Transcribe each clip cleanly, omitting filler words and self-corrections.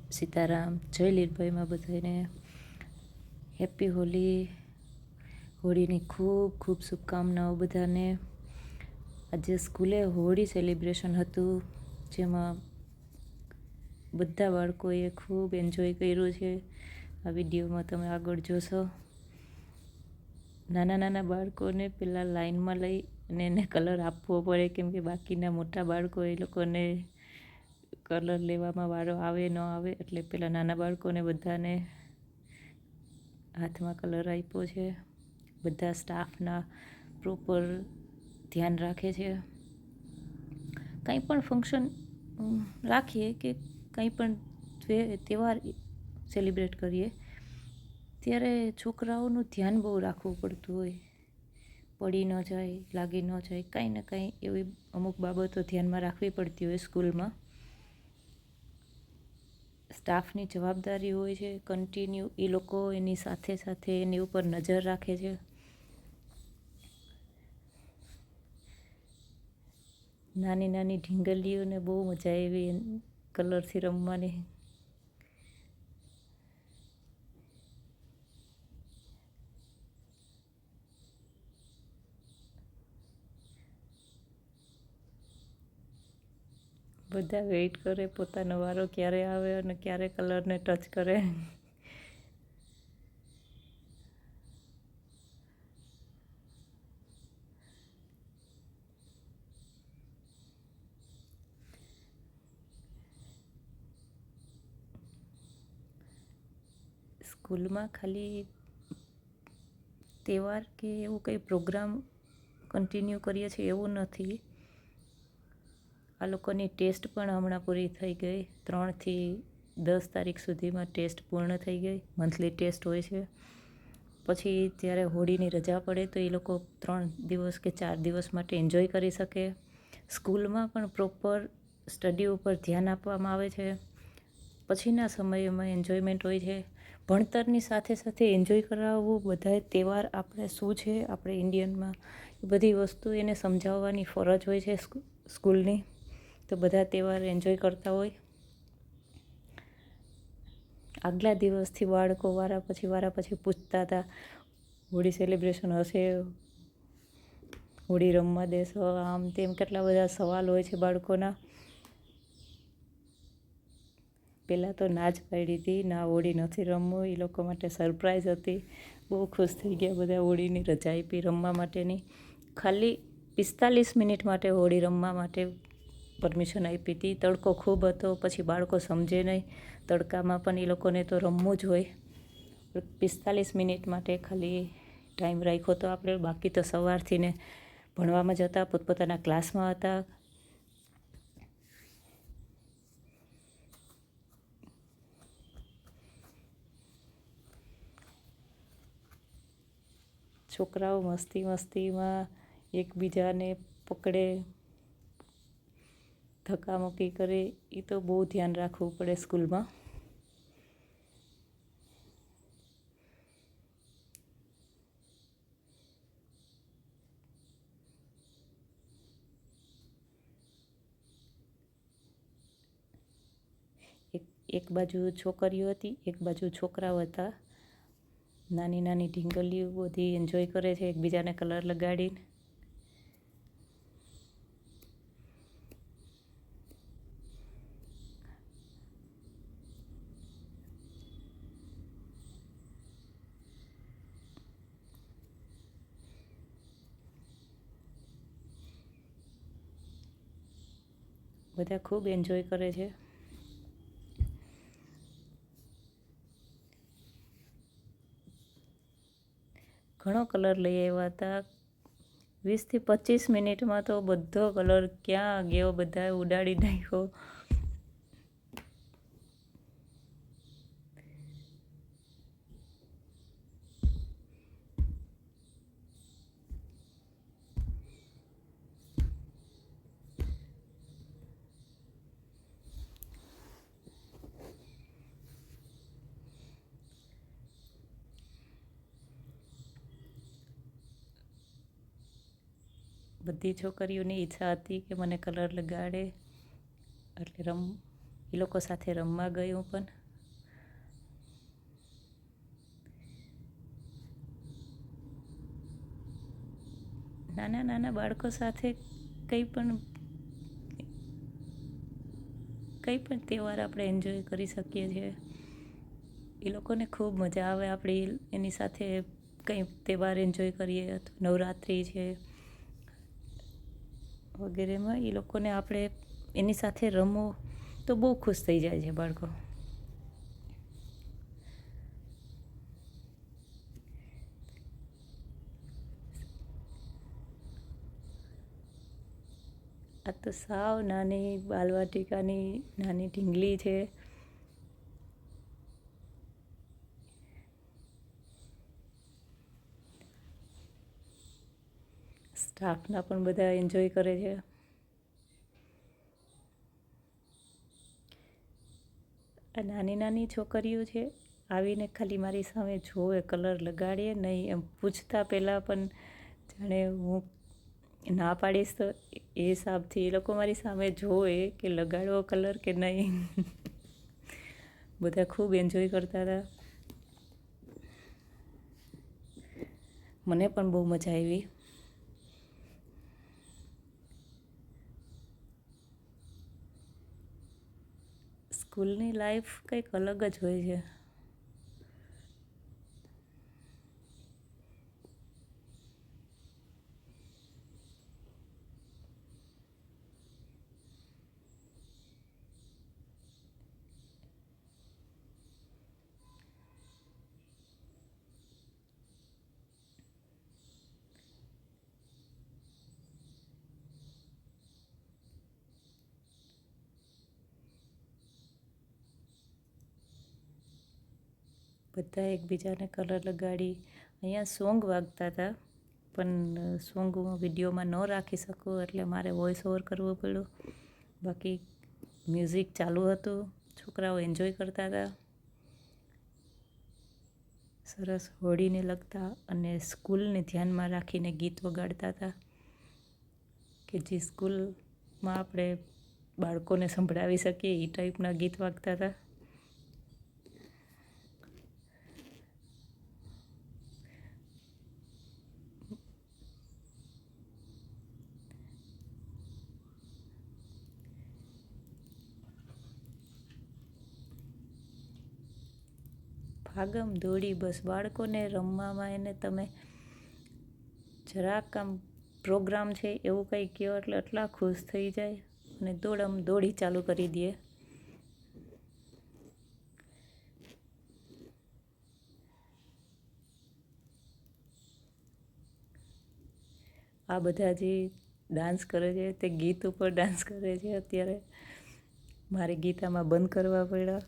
સીતારામ, જય લીલભાઈમાં બધાને હેપી હોલી. હોળીની ખૂબ ખૂબ શુભકામનાઓ બધાને. આજે સ્કૂલે હોળી સેલિબ્રેશન હતું, જેમાં બધા બાળકોએ ખૂબ એન્જોય કર્યું છે. આ વિડીયોમાં તમે આગળ જોશો. નાના નાના બાળકોને પહેલાં લાઈનમાં લઈ અને એને કલર આપવો પડે, કેમ કે બાકીના મોટા બાળકો એ લોકોને કલર લેવામાં વારો આવે ન આવે, એટલે પેલા નાના બાળકોને બધાને હાથમાં કલર આપ્યો છે. બધા સ્ટાફના પ્રોપર ધ્યાન રાખે છે. કંઈ પણ ફંક્શન રાખીએ કે કંઈ પણ તહેવાર સેલિબ્રેટ કરીએ ત્યારે છોકરાઓનું ધ્યાન બહુ રાખવું પડતું હોય. પડી ન જાય, લાગી ન જાય, કાંઈ ને કાંઈ એવી અમુક બાબતો ધ્યાનમાં રાખવી પડતી હોય સ્કૂલમાં. સ્ટાફની જવાબદારી હોય છે કન્ટિન્યુ એ લોકો એની સાથે સાથે એની ઉપર નજર રાખે છે. નાની નાની ઢીંગલીઓને બહુ મજા આવી કલરથી રમવાની. બધા વેઇટ કરે પોતાનો વારો ક્યારે આવે અને ક્યારે કલરને ટચ કરે. સ્કૂલમાં ખાલી તહેવાર કે એવું કંઈ પ્રોગ્રામ કન્ટિન્યુ કરીએ છીએ એવું નથી. આ લોકોની ટેસ્ટ પણ હમણાં પૂરી થઈ ગઈ. 3થી 10 તારીખ સુધીમાં ટેસ્ટ પૂર્ણ થઈ ગઈ. મંથલી ટેસ્ટ હોય છે. પછી ત્યારે હોળીની રજા પડે તો એ લોકો 3 દિવસ કે 4 દિવસ માટે એન્જોય કરી શકે. સ્કૂલમાં પણ પ્રોપર સ્ટડી ઉપર ધ્યાન આપવામાં આવે છે. પછીના સમયમાં એન્જોયમેન્ટ હોય છે. ભણતરની સાથે સાથે એન્જોય કરાવવું, બધાએ તહેવાર આપણે શું છે આપણે ઇન્ડિયનમાં, એ બધી વસ્તુ એને સમજાવવાની ફરજ હોય છે સ્કૂલની. તો બધા તહેવાર એન્જોય કરતા હોય. આગલા દિવસથી બાળકો વારા પછી પૂછતા હતા, હોળી સેલિબ્રેશન હશે, હોળી રમવા દેશો, આમ તેમ કેટલા બધા સવાલ હોય છે બાળકોના. પહેલાં તો ના જ પાડી હતી, ના હોળી નથી રમવું. એ લોકો માટે સરપ્રાઈઝ હતી. બહુ ખુશ થઈ ગયા બધા. હોળીની રજા આપી રમવા માટેની. ખાલી 45 મિનિટ માટે હોળી રમવા માટે પરમિશન આપી હતી. તડકો ખૂબ હતો, પછી બાળકો સમજે નહીં. તડકામાં પણ એ લોકોને તો રમવું જ હોય. 45 મિનિટ માટે ખાલી ટાઈમ રાખ્યો તો આપણે. બાકી તો સવારથી ને ભણવામાં જતા, પોતપોતાના ક્લાસમાં હતા. છોકરાઓ મસ્તીમાં એકબીજાને પકડે, ધક્કામુક્કી કરે, એ તો બહુ ધ્યાન રાખવું પડે સ્કૂલમાં. એક બાજુ છોકરીઓ હતી, એક બાજુ છોકરાઓ હતા. નાની નાની ઢીંગલીઓ બધી એન્જોય કરે છે એકબીજાને કલર લગાડીને. બધા ખૂબ એન્જોય કરે છે. ઘણો કલર લઈ આવ્યા હતા. 20થી 25 મિનિટમાં તો બધો કલર ક્યાં ગયો, બધાએ ઉડાડી નાખ્યો. બધી છોકરીઓની ઈચ્છા હતી કે મને કલર લગાડે એટલે એ લોકો સાથે રમવા ગઈ હું પણ. નાના નાના બાળકો સાથે કંઈ પણ તહેવાર આપણે એન્જોય કરી શકીએ છીએ. એ લોકોને ખૂબ મજા આવે આપણે એની સાથે કંઈ તહેવાર એન્જોય કરીએ, અથવા નવરાત્રિ છે વગેરેમાં એ લોકોને આપણે એની સાથે રમો તો બહુ ખુશ થઈ જાય છે બાળકો. આ તો સાવ નાની બાલવાટિકાની નાની ઢીંગલી છે. સ્ટાફના પણ બધા એન્જોય કરે છે. આ નાની નાની છોકરીઓ છે, આવીને ખાલી મારી સામે જોવે, કલર લગાડીએ નહીં એમ પૂછતા પહેલાં પણ જાણે હું ના પાડીશ તો એ હિસાબથી એ લોકો મારી સામે જોવે કે લગાડવો કલર કે નહીં. બધા ખૂબ એન્જોય કરતા હતા. મને પણ બહુ મજા આવી. સ્કૂલની લાઈફ કંઈક અલગ જ હોય છે. બધા એકબીજાને કલર લગાડી. અહીંયા સોંગ વાગતા હતા, પણ સોંગ હું વિડીયોમાં ન રાખી શકું એટલે મારે વોઇસ ઓવર કરવો પડ્યો. બાકી મ્યુઝિક ચાલુ હતું, છોકરાઓ એન્જોય કરતા હતા. સરસ હોળીને લગતા અને સ્કૂલને ધ્યાનમાં રાખીને ગીત વગાડતા હતા, કે જે સ્કૂલમાં આપણે બાળકોને સંભળાવી શકીએ એ ટાઈપના ગીત વાગતા હતા. ભાગમ દોડી, બસ બાળકોને રમવામાં એને તમે જરાક આમ પ્રોગ્રામ છે એવું કંઈ કહો એટલે એટલા ખુશ થઈ જાય અને દોડી ચાલુ કરી દે. આ બધા જે ડાન્સ કરે છે તે ગીત ઉપર ડાન્સ કરે છે. અત્યારે મારે ગીતામાં બંધ કરવા પડ્યા.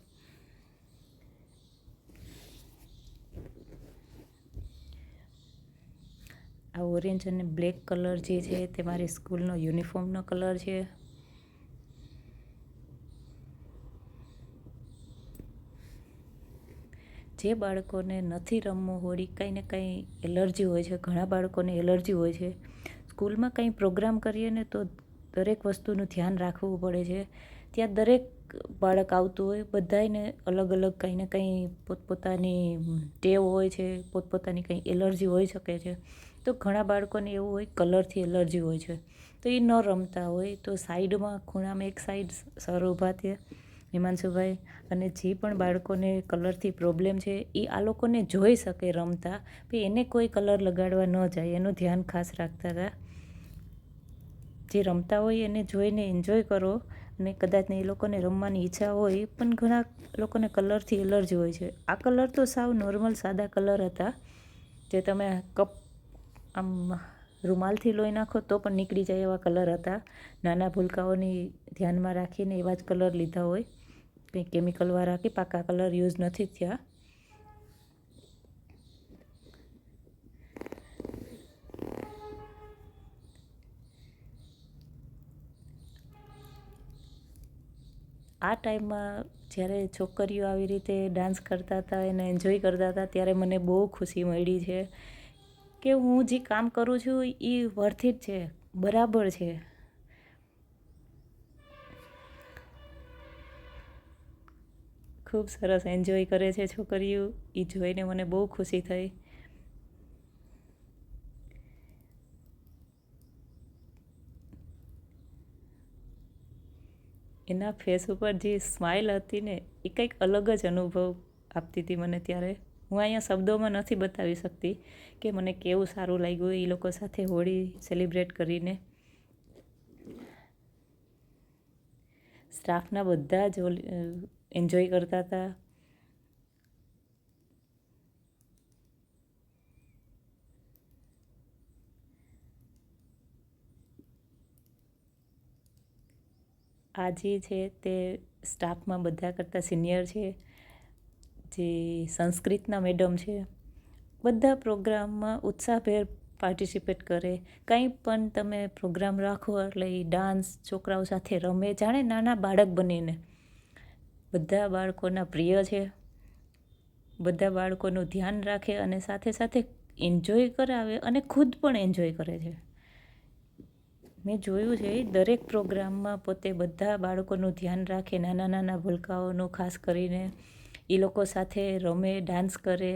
આ ઓરેન્જ અને બ્લેક કલર જે છે તે મારી સ્કૂલનો યુનિફોર્મનો કલર છે. જે બાળકોને નથી રમવું હોળી, કંઈ ને કંઈ એલર્જી હોય છે, ઘણા બાળકોને એલર્જી હોય છે. સ્કૂલમાં કંઈ પ્રોગ્રામ કરીએ ને તો દરેક વસ્તુનું ધ્યાન રાખવું પડે છે. ત્યાં દરેક બાળક આવતું હોય, બધાને અલગ અલગ કંઈ ને કંઈ પોતપોતાની ટેવ હોય છે, પોતપોતાની કંઈ એલર્જી હોઈ શકે છે. તો ઘણા બાળકોને એવું હોય કલરથી એલર્જી હોય છે, તો એ ન રમતા હોય તો સાઈડમાં ખૂણામાં એક સાઈડ સર ઊભા થયા, હિમાંશુભાઈ, અને જે પણ બાળકોને કલરથી પ્રોબ્લેમ છે એ આ લોકોને જોઈ શકે રમતા, પણ એને કોઈ કલર લગાડવા ન જાય એનું ધ્યાન ખાસ રાખતા હતા. જે રમતા હોય એને જોઈને એન્જોય કરો, અને કદાચ એ લોકોને રમવાની ઈચ્છા હોય પણ ઘણા લોકોને કલરથી એલર્જી હોય છે. આ કલર તો સાવ નોર્મલ સાદા કલર હતા, જે તમે કપ આમ રૂમાલથી લોહી નાખો તો પણ નીકળી જાય એવા કલર હતા. નાના ભૂલકાઓની ધ્યાનમાં રાખીને એવા જ કલર લીધા હોય, કંઈ કેમિકલવાળા કે પાકા કલર યુઝ નથી થયા. આ ટાઈમમાં જ્યારે છોકરીઓ આવી રીતે ડાન્સ કરતા હતા, એને એન્જોય કરતા હતા, ત્યારે મને બહુ ખુશી મળી છે કે હું જે કામ કરું છું એ વર્થ ઇટ છે, બરાબર છે. ખૂબ સરસ એન્જોય કરે છે છોકરીઓ. એ જોઈને મને બહુ ખુશી થઈ. એના ફેસ ઉપર જે સ્માઇલ હતી ને એ કંઈક અલગ જ અનુભવ આપતી હતી મને ત્યારે. હું અહીંયા શબ્દોમાં નથી બતાવી શકતી કે મને કેવું સારું લાગ્યું એ લોકો સાથે હોળી સેલિબ્રેટ કરીને. સ્ટાફના બધા જ એન્જોય કરતા હતા. આ જે છે તે સ્ટાફમાં બધા કરતાં સિનિયર છે, જે સંસ્કૃતના મેડમ છે. બધા પ્રોગ્રામમાં ઉત્સાહભેર પાર્ટિસિપેટ કરે. કંઈ પણ તમે પ્રોગ્રામ રાખો એટલે એ ડાન્સ, છોકરાઓ સાથે રમે, જાણે નાના બાળક બનીને. બધા બાળકોના પ્રિય છે. બધા બાળકોનું ધ્યાન રાખે અને સાથે સાથે એન્જોય કરાવે અને ખુદ પણ એન્જોય કરે છે. મેં જોયું છે દરેક પ્રોગ્રામમાં પોતે બધા બાળકોનું ધ્યાન રાખે, નાના નાના ભૂલકાઓનું ખાસ કરીને. એ લોકો સાથે રમે, ડાન્સ કરે